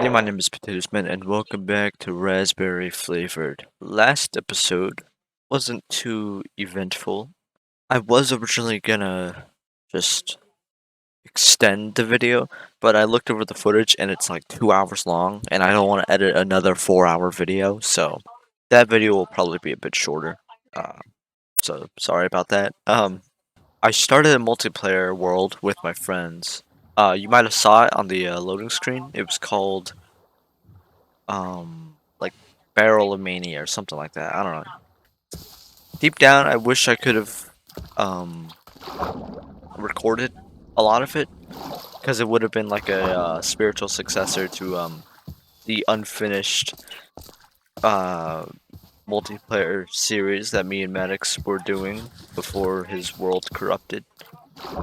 Hey, my name is PotatoezMen, and welcome back to Raspberry Flavored. Last episode wasn't too eventful. I was originally gonna just extend the video, but I looked over the footage and it's like 2 hours long, and I don't want to edit another 4 hour video, so that video will probably be a bit shorter. Uh, so sorry about that. I started a multiplayer world with my friends. You might have saw it on the loading screen. It was called like Barrel of Mania or something like that. I don't know. Deep down, I wish I could have um recorded a lot of it because it would have been like a spiritual successor to the unfinished uh multiplayer series that me and Maddox were doing before his world corrupted.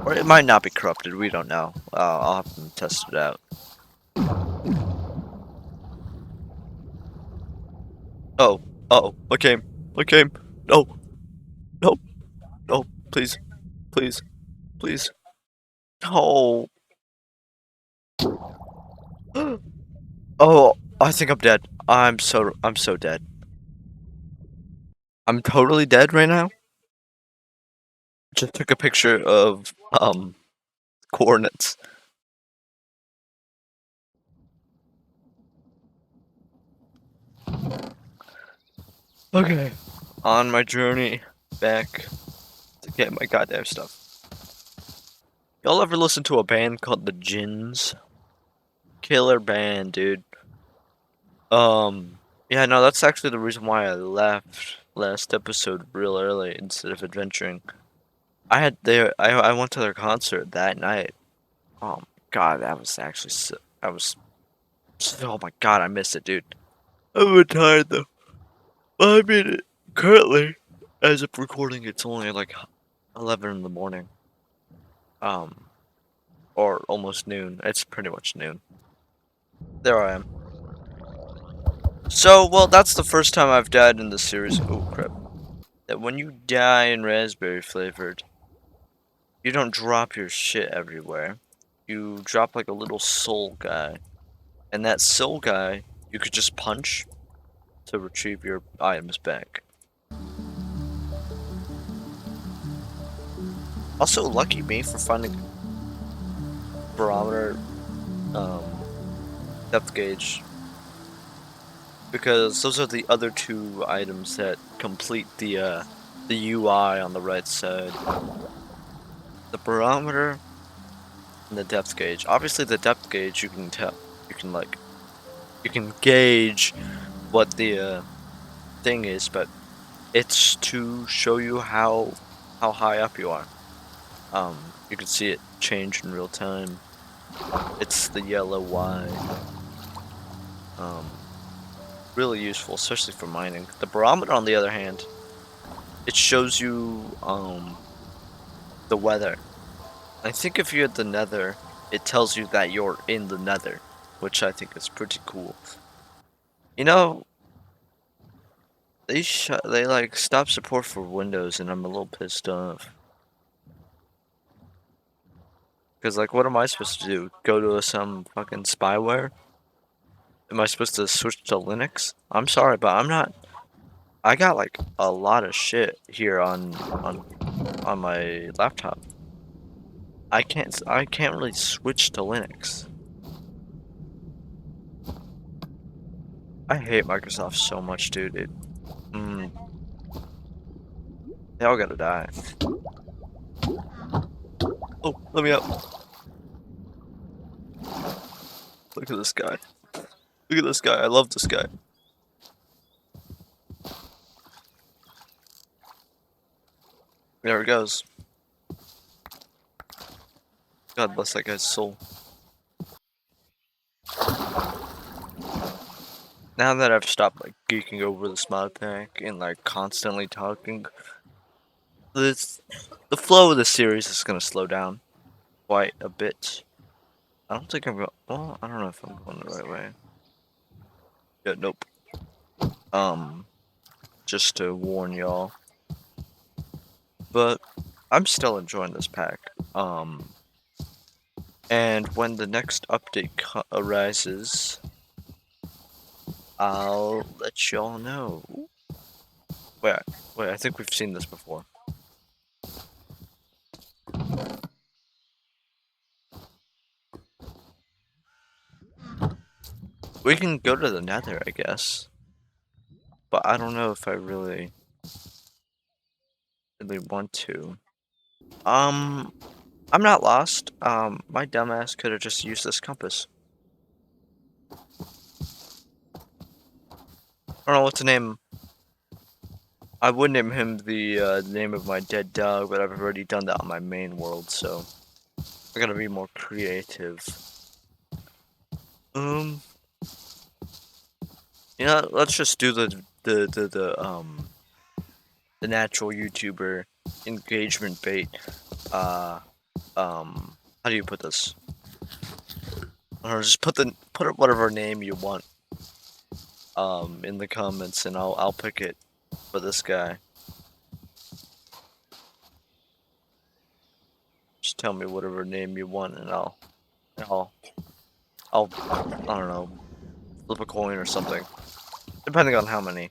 Or it might not be corrupted, we don't know. I'll have to test it out. Oh, oh, okay, okay, no, no, no, please, please, please. No. Oh, I think I'm dead. I'm so dead. I'm totally dead right now. Just took a picture of coordinates. Okay. On my journey back to get my goddamn stuff. Y'all ever listen to a band called the Gins? Killer band, dude. Yeah, no, that's actually the reason why I left last episode real early instead of adventuring. I went to their concert that night. Oh my god, that was actually I was oh my god, I missed it, dude. I'm tired though. I mean, currently, as of recording, it's only like 11 in the morning. Um, or almost noon. It's pretty much noon. There I am. So, well, that's the first time I've died in the series. Oh crap! That when you die in raspberry flavored, you don't drop your shit everywhere. You drop like a little soul guy, and that soul guy you could just punch to retrieve your items back. Also, lucky me for finding barometer um, depth gauge, because those are the other two items that complete the UI on the right side. The barometer and the depth gauge. Obviously, the depth gauge you can tell, you can gauge what the thing is, but it's to show you how high up you are. You can see it change in real time. It's the yellow Y. Really useful, especially for mining. The barometer, on the other hand, it shows you the weather. I think if you're at the Nether, it tells you that you're in the Nether, which I think is pretty cool. You know, they like stopped support for Windows, and I'm a little pissed off. Cause like, what am I supposed to do? Go to some fucking spyware? Am I supposed to switch to Linux? I'm sorry, but I'm not. I got like a lot of shit here on my laptop. I can't really switch to Linux. I hate Microsoft so much, dude. They all gotta die. Oh, let me up. Look at this guy. Look at this guy. I love this guy. There he goes. God bless that guy's soul. Now that I've stopped like geeking over this mod pack and like constantly talking, the flow of the series is gonna slow down quite a bit. I don't think I'm going. Well, I don't know if I'm going the right way. Yeah, nope. Just to warn y'all. But I'm still enjoying this pack. And when the next update arises, I'll let y'all know. Wait, wait, I think we've seen this before. We can go to the Nether, I guess. But I don't know if I really want to. I'm not lost. My dumbass could have just used this compass. I don't know what to name him. I would name him the name of my dead dog, but I've already done that on my main world, so I gotta be more creative. Um, let's just do the natural YouTuber engagement bait. Uh, how do you put this? Or just put whatever name you want in the comments, and I'll pick it for this guy. Just tell me whatever name you want, and I'll I don't know, flip a coin or something, depending on how many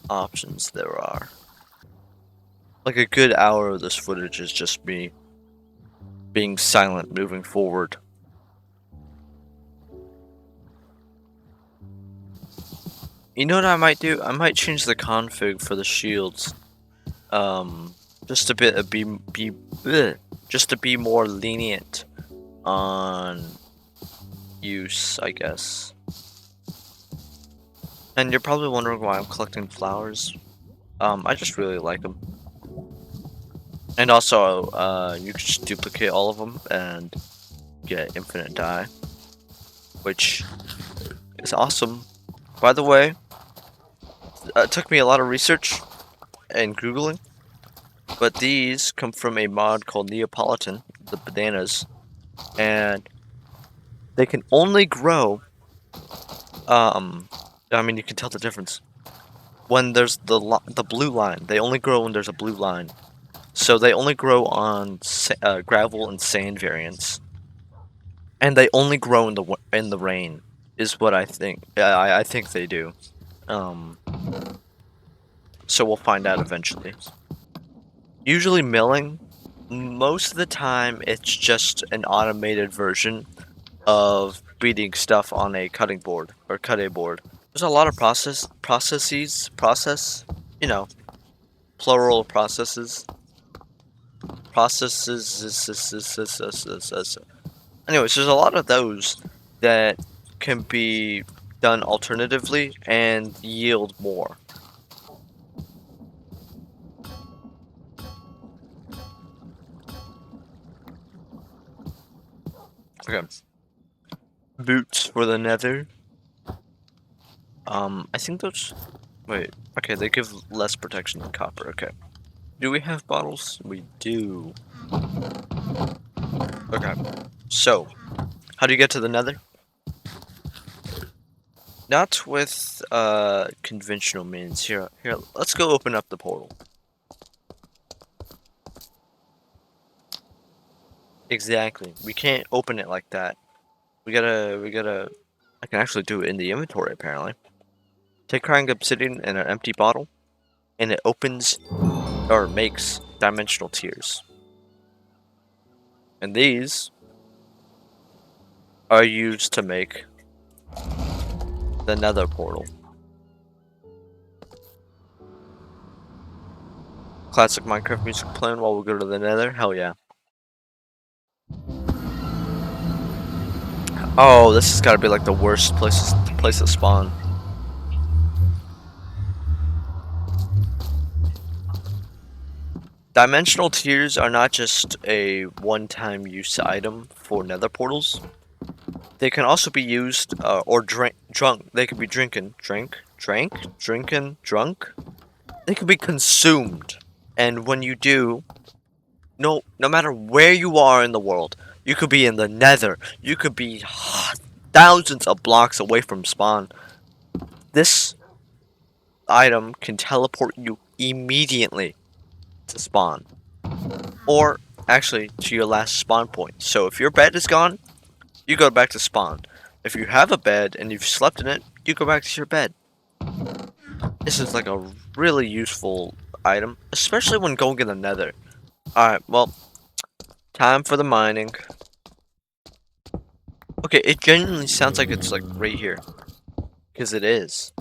options there are. Like a good hour of this footage is just me being silent, moving forward. You know what I might do? I might change the config for the shields. Just a bit of just to be more lenient on use, I guess. And you're probably wondering why I'm collecting flowers. I just really like them. And also, you can just duplicate all of them and get infinite dye, which is awesome. By the way, it took me a lot of research and Googling, but these come from a mod called Neapolitan, the bananas, and they can only grow, I mean, you can tell the difference. When there's the blue line, they only grow when there's a blue line. So they only grow on gravel and sand variants, and they only grow in the rain, is what I think. I think they do. So we'll find out eventually. Usually milling, most of the time it's just an automated version of beating stuff on a cutting board or cut a board. There's a lot of you know, plural processes. Anyways, there's a lot of those that can be done alternatively and yield more. Okay. Boots for the nether. I think those... Wait, okay, they give less protection than copper, okay. Do we have bottles? We do. Okay, so, how do you get to the nether? Not with, conventional means. Here, let's go open up the portal. Exactly. We can't open it like that. We gotta... I can actually do it in the inventory, apparently. Take crying obsidian and an empty bottle, and it opens, or makes, dimensional tears. And these are used to make the nether portal. Classic Minecraft music playing while we go to the nether? Hell yeah. Oh, this has got to be like the worst place to spawn. Dimensional tears are not just a one-time use item for nether portals. They can also be used, or drunk. They can be drinking. Drunk. They can be consumed. And when you do, no matter where you are in the world, you could be in the nether, you could be thousands of blocks away from spawn. This item can teleport you immediately to spawn. Or, actually, to your last spawn point. So if your bed is gone, you go back to spawn. If you have a bed and you've slept in it, you go back to your bed. This is like a really useful item, especially when going in the nether. Alright, well, time for the mining. Okay, it genuinely sounds like it's like right here. Because it is.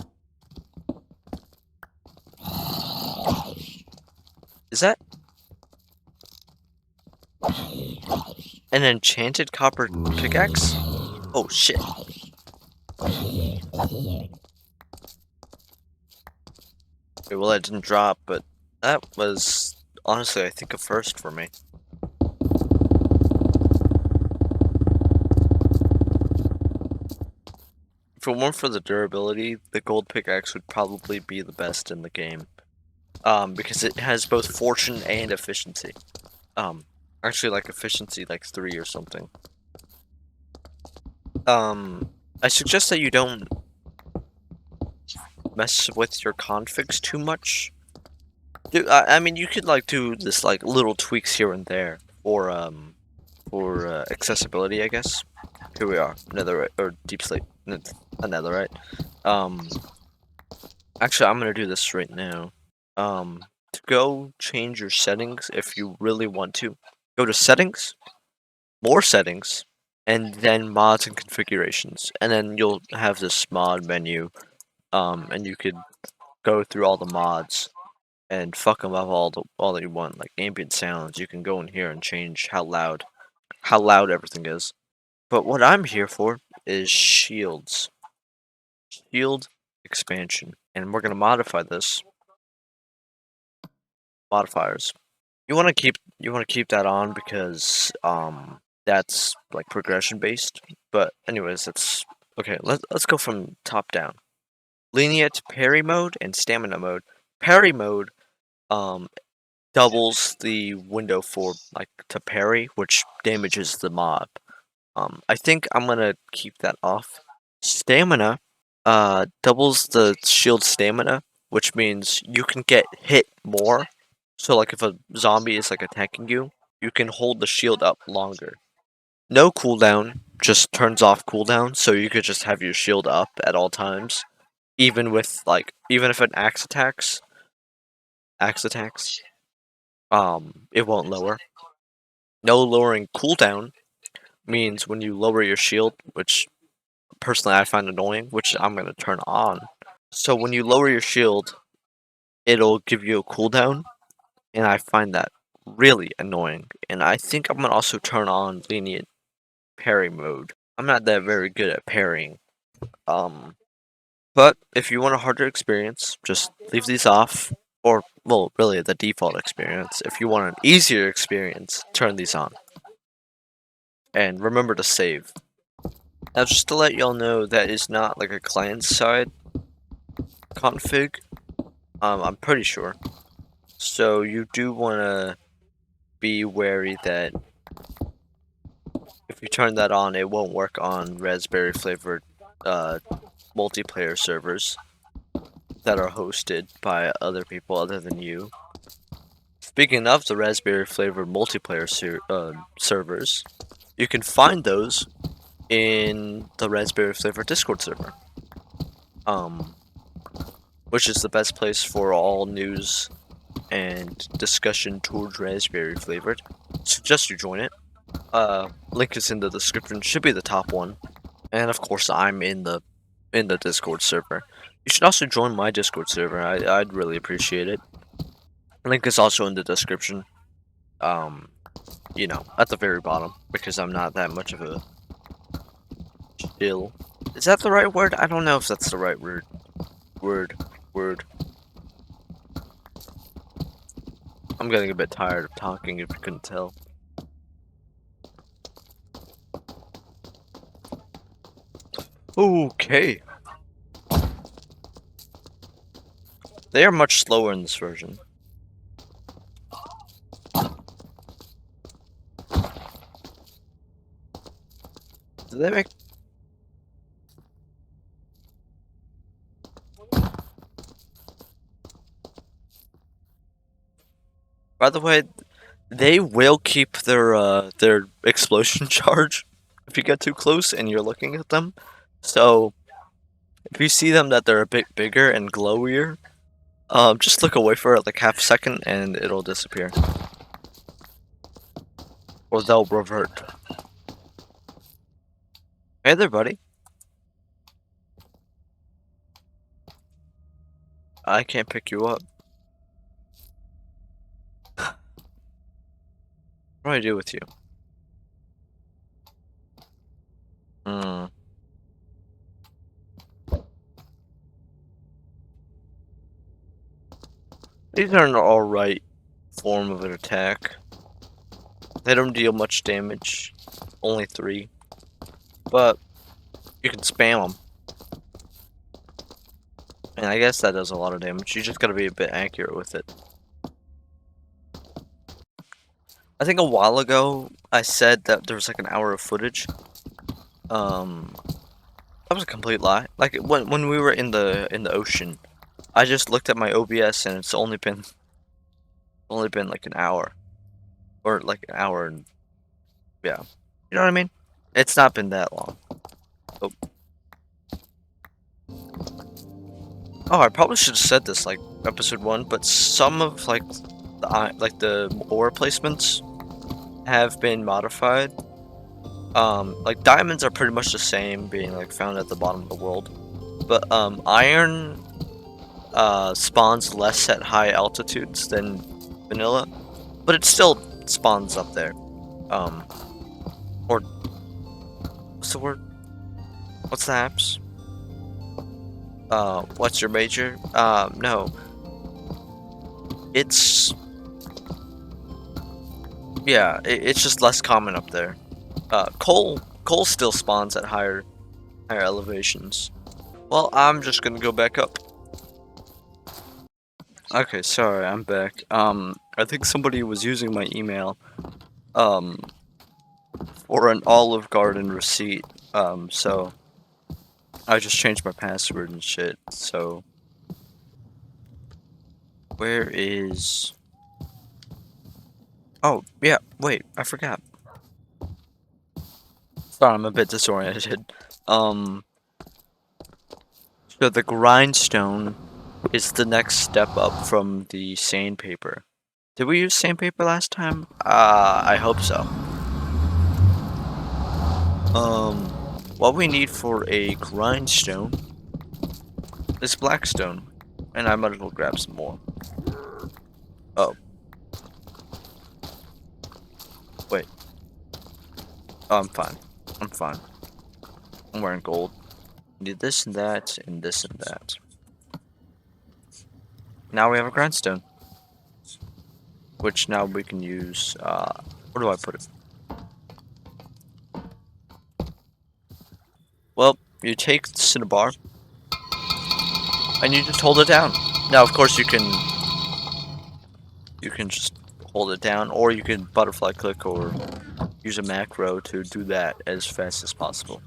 Is that an enchanted copper pickaxe? Oh shit. Okay, well that didn't drop, but that was honestly I think a first for me. If it weren't for the durability, the gold pickaxe would probably be the best in the game. Because it has both fortune and efficiency. Actually like efficiency like 3 or something. I suggest that you don't mess with your configs too much. I mean, you could like do this like little tweaks here and there for accessibility, I guess. Here we are, netherite or deep sleep, netherite. Actually, I'm gonna do this right now. To go change your settings if you really want to, go to settings, more settings, and then mods and configurations, and then you'll have this mod menu. And you could go through all the mods and fuck them up all that you want, like ambient sounds. You can go in here and change how loud everything is. But what I'm here for is shields, shield expansion, and we're gonna modify this modifiers. You want to keep that on because that's like progression based. But anyways, that's okay. Let's go from top down. Lenient parry mode and stamina mode. Parry mode doubles the window for like to parry, which damages the mob. I think I'm gonna keep that off. Stamina doubles the shield stamina, which means you can get hit more. So like if a zombie is like attacking you, you can hold the shield up longer. No cooldown, just turns off cooldown, so you could just have your shield up at all times. Even with like even if an axe attacks, it won't lower. No lowering cooldown means when you lower your shield, which personally I find annoying, which I'm gonna turn on. So when you lower your shield, it'll give you a cooldown, and I find that really annoying. And I think I'm gonna also turn on lenient parry mode. I'm not that very good at parrying. But if you want a harder experience, just leave these off. Or, well, really the default experience. If you want an easier experience, turn these on. And remember to save. Now, just to let y'all know, that is not like a client-side config. I'm pretty sure. So you do want to be wary that if you turn that on, it won't work on raspberry flavored multiplayer servers that are hosted by other people other than you. Speaking of the raspberry flavored multiplayer servers, you can find those in the raspberry flavored Discord server. Which is the best place for all news and discussion towards raspberry flavored. Suggest you join it. Link is in the description, should be the top one. And of course I'm in the Discord server. You should also join my Discord server. I'd really appreciate it. Link is also in the description. You know, at the very bottom, because I'm not that much of a chill. Is that the right word? I don't know if that's the right word. Word. I'm getting a bit tired of talking, if you couldn't tell. Okay. They are much slower in this version. Do they make... By the way, they will keep their explosion charge if you get too close and you're looking at them. So If you see them that they're a bit bigger and glowier, just look away for like half a second and it'll disappear. Or they'll revert. Hey there, buddy. I can't pick you up. What do I do with you? Hmm. These are an alright form of an attack. They don't deal much damage. Only 3. But you can spam them. And I guess that does a lot of damage. You just gotta be a bit accurate with it. I think a while ago I said that there was like an hour of footage. That was a complete lie. Like when we were in the ocean, I just looked at my OBS and it's only been like an hour. Or like an hour and yeah. You know what I mean? It's not been that long. Oh. Oh, I probably should have said this like episode 1, but some of like the ore placements have been modified. Like diamonds are pretty much the same, being like found at the bottom of the world. But iron spawns less at high altitudes than vanilla, but it still spawns up there. Or what's the word? What's the apps? What's your major? No. It's yeah, it's just less common up there. Coal still spawns at higher elevations. Well, I'm just gonna go back up. Okay, sorry, I'm back. I think somebody was using my email, for an Olive Garden receipt. So I just changed my password and shit. So where is? Oh yeah, wait, I forgot. Sorry, I'm a bit disoriented. So the grindstone is the next step up from the sandpaper. Did we use sandpaper last time? I hope so. What we need for a grindstone is blackstone, and I might as well grab some more. Oh. Wait. Oh, I'm fine. I'm fine. I'm wearing gold. Need this and that, and this and that. Now we have a grindstone. Which now we can use, where do I put it? Well, you take the cinnabar, and you just hold it down. Now, of course, you can just hold it down, or you can butterfly click or use a macro to do that as fast as possible.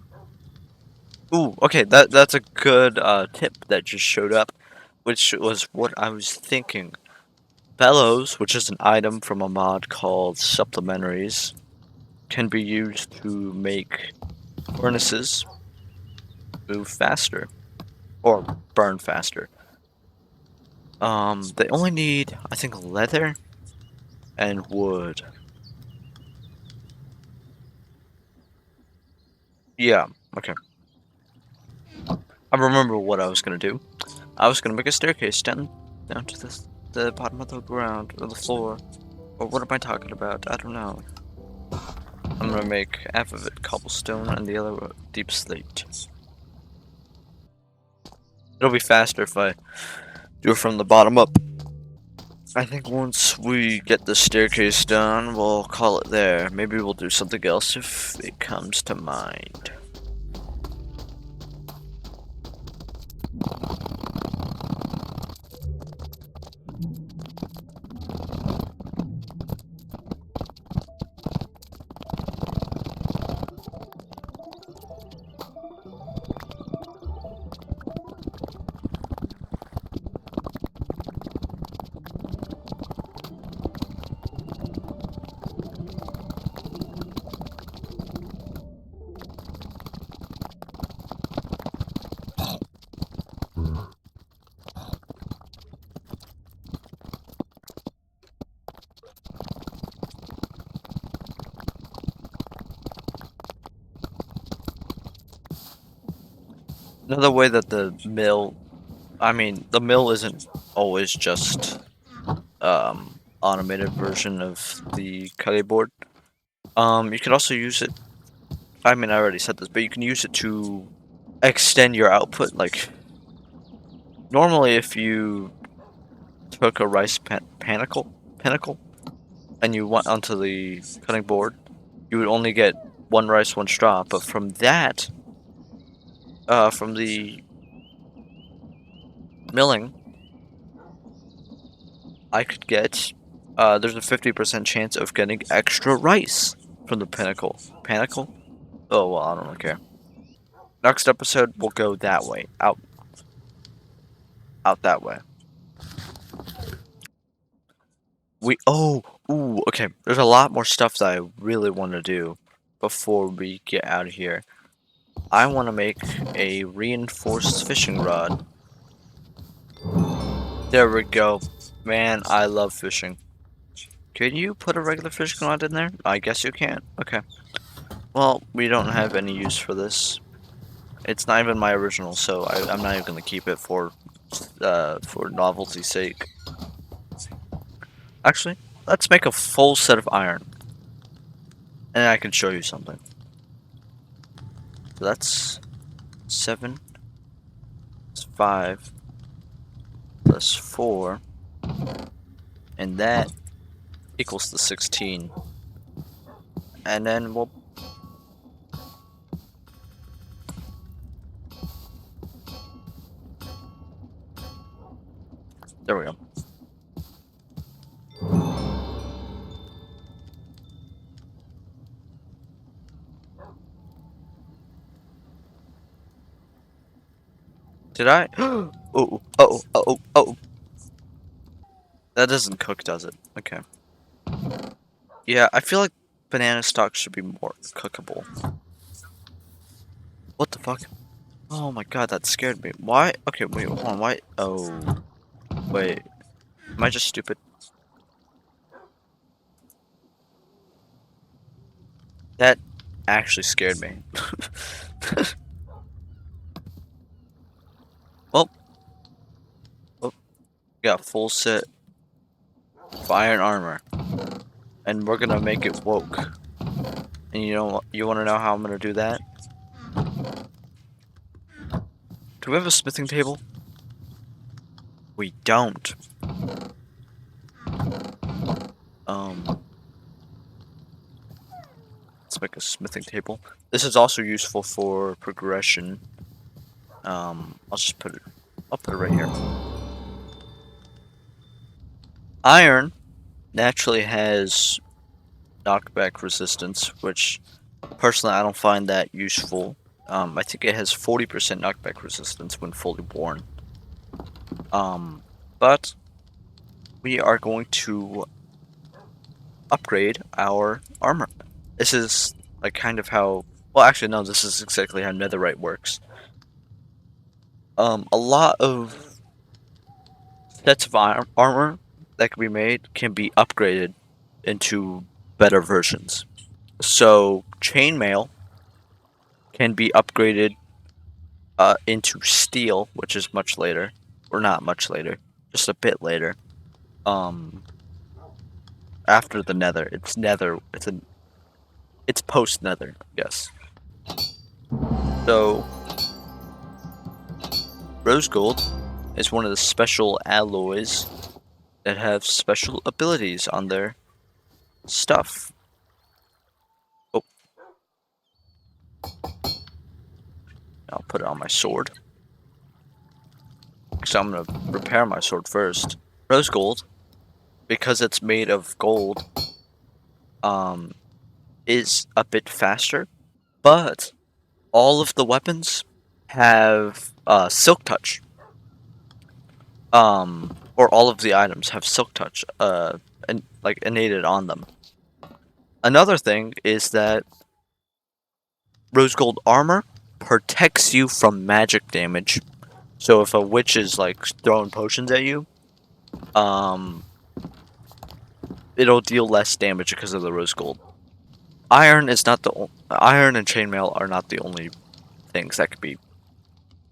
Ooh, okay, that's a good tip that just showed up, which was what I was thinking. Bellows, which is an item from a mod called Supplementaries, can be used to make furnaces move faster or burn faster. They only need, I think, leather and wood. Yeah, okay. I remember what I was gonna do. I was gonna make a staircase down to the bottom of the ground or the floor. Or what am I talking about? I don't know. I'm gonna make half of it cobblestone and the other deep slate. It'll be faster if I do it from the bottom up. I think once we get the staircase done, we'll call it there. Maybe we'll do something else if it comes to mind. Another way that the mill, I mean, the mill isn't always just automated version of the cutting board. You can also use it. I mean, I already said this, but you can use it to extend your output. Like normally, if you took a rice panicle, and you went onto the cutting board, you would only get one rice, one straw. But from that, from the milling, I could get. There's a 50% chance of getting extra rice from the pinnacle. Panicle? Oh well, I don't care. Next episode, we'll go that way. Out that way. Okay. There's a lot more stuff that I really want to do before we get out of here. I want to make a reinforced fishing rod. There we go. Man, I love fishing. Can you put a regular fishing rod in there? I guess you can. Okay. Well, we don't have any use for this. It's not even my original, so I'm not even gonna keep it for novelty's sake. Actually, let's make a full set of iron, and I can show you something. So that's 7 plus 5 plus 4, and that equals the 16. And then we'll. There we go. Did I? Oh. That doesn't cook, does it? Okay. Yeah, I feel like banana stock should be more cookable. What the fuck? Oh my god, that scared me. Why? Okay, wait, hold on. Why? Oh. Wait. Am I just stupid? That actually scared me. Well, we got a full set of iron armor. And we're gonna make it woke. And you wanna know how I'm gonna do that? Do we have a smithing table? We don't. Let's make a smithing table. This is also useful for progression. I'll put it right here. Iron naturally has knockback resistance, which personally I don't find that useful. I think it has 40% knockback resistance when fully born. But we are going to upgrade our armor. This is like kind of how. Well, actually, no. This is exactly how netherite works. A lot of sets of armor that can be made can be upgraded into better versions. So chainmail can be upgraded into steel, which is much later, or not much later, just a bit later. After the nether, it's nether. It's post nether, yes. So rose gold is one of the special alloys that have special abilities on their stuff. Oh, I'll put it on my sword. So I'm gonna repair my sword first. Rose gold, because it's made of gold, is a bit faster, but all of the weapons have silk touch. Or all of the items have silk touch, and like innated on them. Another thing is that rose gold armor protects you from magic damage. So if a witch is like throwing potions at you, it'll deal less damage because of the rose gold. Iron and chainmail are not the only things that could be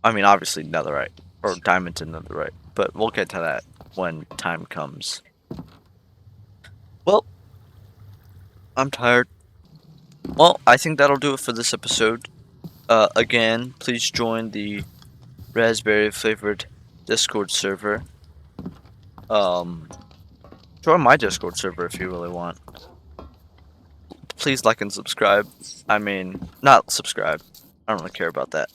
I mean, obviously netherite or diamond and netherite, but we'll get to that when time comes. Well, I'm tired. Well, I think that'll do it for this episode. Again, please join the raspberry flavored Discord server. Um, Join my Discord server if you really want. Please like and subscribe. I mean, not subscribe. I don't really care about that.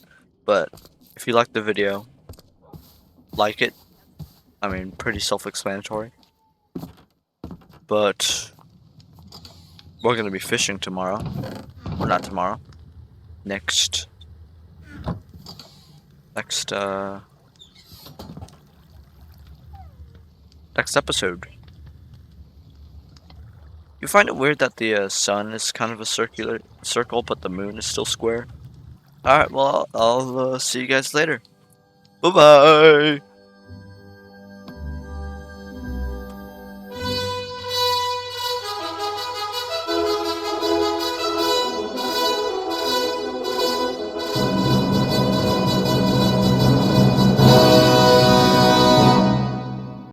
But if you like the video, like it. I mean, pretty self-explanatory. But we're gonna be fishing tomorrow. Or not tomorrow. Next, next, uh, next episode. You find it weird that the sun is kind of a circular circle, but the moon is still square? Alright, well, I'll see you guys later. Bye-bye!